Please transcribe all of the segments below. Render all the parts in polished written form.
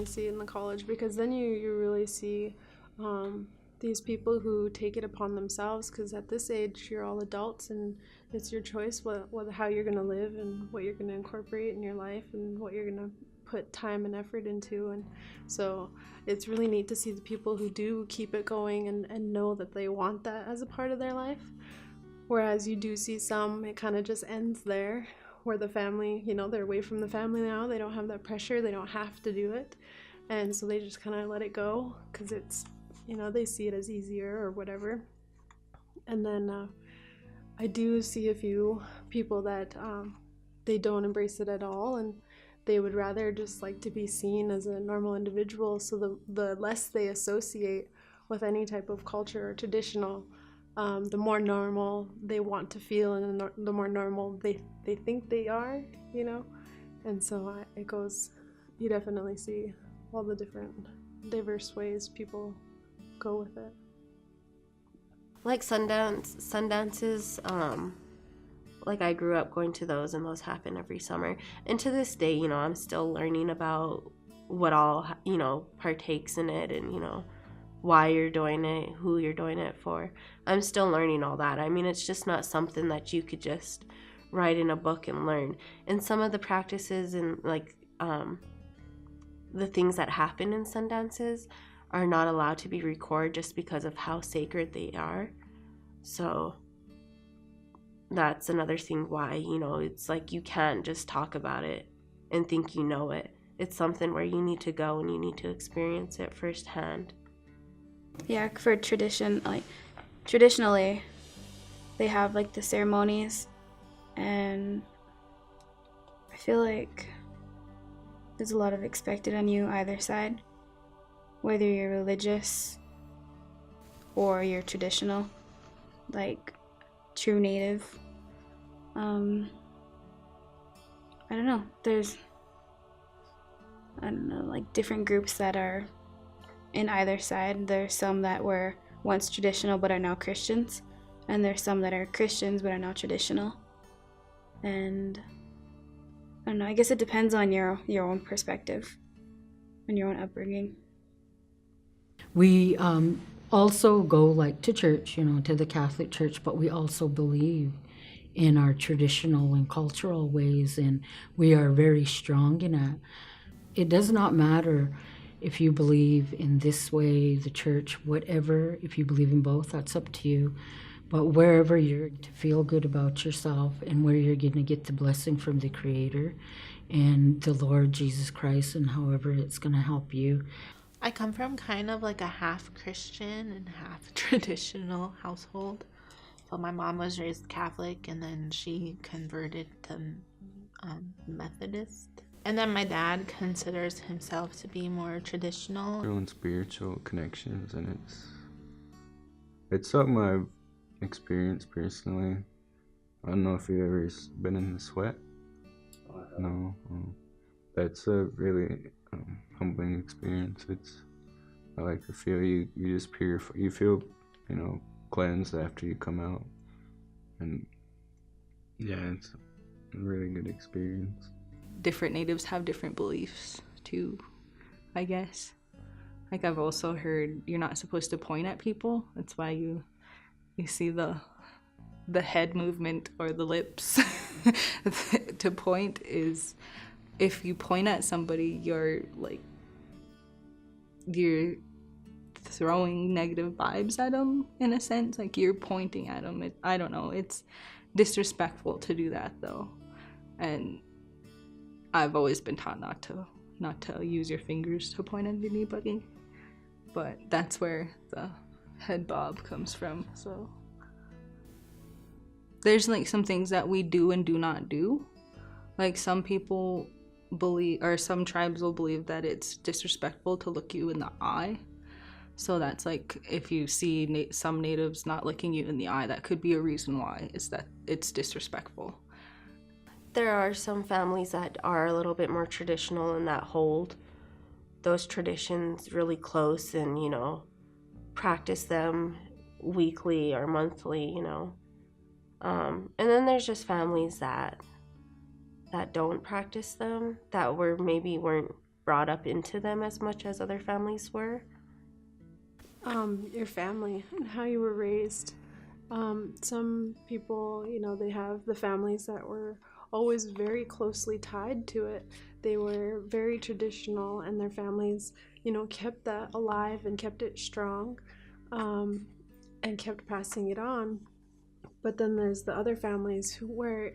see in the college, because then you really see these people who take it upon themselves, because at this age you're all adults and it's your choice how you're going to live and what you're going to incorporate in your life and what you're going to put time and effort into. And so it's really neat to see the people who do keep it going and know that they want that as a part of their life. Whereas you do see some, it kind of just ends there, where the family, they're away from the family now, they don't have that pressure, they don't have to do it, and so they just kind of let it go because it's, they see it as easier or whatever. And then I do see a few people that they don't embrace it at all, and they would rather just like to be seen as a normal individual, so the less they associate with any type of culture or traditional, the more normal they want to feel, and the more normal they think they are, and so it goes, you definitely see all the different diverse ways people go with it. Like sundances, like I grew up going to those, and those happen every summer, and to this day, I'm still learning about what all, partakes in it, and why you're doing it, who you're doing it for. I'm still learning all that. I mean, it's just not something that you could just write in a book and learn. And some of the practices and the things that happen in sundances are not allowed to be recorded just because of how sacred they are. So that's another thing why, it's like you can't just talk about it and think you know it. It's something where you need to go and you need to experience it firsthand. Yeah, for traditionally, they have like the ceremonies, and I feel like there's a lot of expected on you either side, whether you're religious or you're traditional, like true native. I don't know, there's, like different groups that are in either side. There's some that were once traditional but are now Christians, and there's some that are Christians but are now traditional. And I don't know, I guess it depends on your own perspective and your own upbringing. We also go to church, to the Catholic Church, but we also believe in our traditional and cultural ways, and we are very strong in that. It does not matter if you believe in this way, the church, whatever. If you believe in both, that's up to you. But wherever you're to feel good about yourself and where you're going to get the blessing from the Creator and the Lord Jesus Christ, and however it's going to help you. I come from kind of like a half Christian and half traditional household. So my mom was raised Catholic, and then she converted to Methodist. And then my dad considers himself to be more traditional. Your own spiritual connections, and it's something I've experienced personally. I don't know if you've ever been in the sweat. No. That's a really humbling experience. I like to feel you just purify. You feel, cleansed after you come out, and yeah, it's a really good experience. Different natives have different beliefs too, I guess. Like I've also heard you're not supposed to point at people. That's why you see the head movement or the lips to point is, if you point at somebody, you're throwing negative vibes at them in a sense. Like you're pointing at them. I don't know. It's disrespectful to do that though, and I've always been taught not to use your fingers to point at anybody, but that's where the head bob comes from. So there's some things that we do and do not do. Like some people believe, or some tribes will believe that it's disrespectful to look you in the eye. So that's if you see some natives not looking you in the eye, that could be a reason why, is that it's disrespectful. There are some families that are a little bit more traditional and that hold those traditions really close and, practice them weekly or monthly, And then there's just families that don't practice them, that weren't brought up into them as much as other families were? Your family and how you were raised. Some people, you know, they have the families that were always very closely tied to it. They were very traditional, and their families, you know, kept that alive and kept it strong, and kept passing it on. But then there's the other families where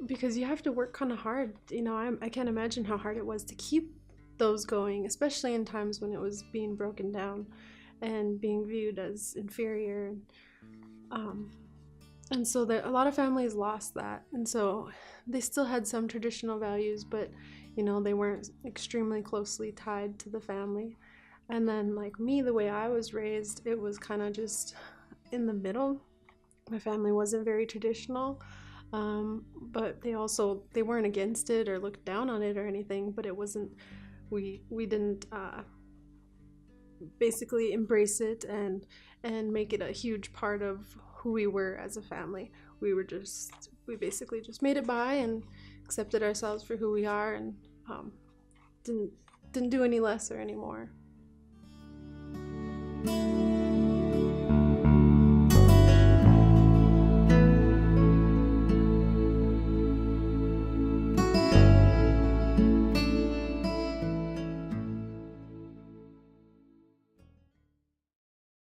because you have to work kind of hard. You know, I can't imagine how hard it was to keep those going, especially in times when it was being broken down and being viewed as inferior. And so a lot of families lost that, and so they still had some traditional values, but you know, they weren't extremely closely tied to the family. And then like me, the way I was raised, it was kind of just in the middle. My family wasn't very traditional, but they weren't against it or looked down on it or anything, but it wasn't, we didn't basically embrace it and make it a huge part of who we were as a family. We basically just made it by and accepted ourselves for who we are, and didn't do any less or any more.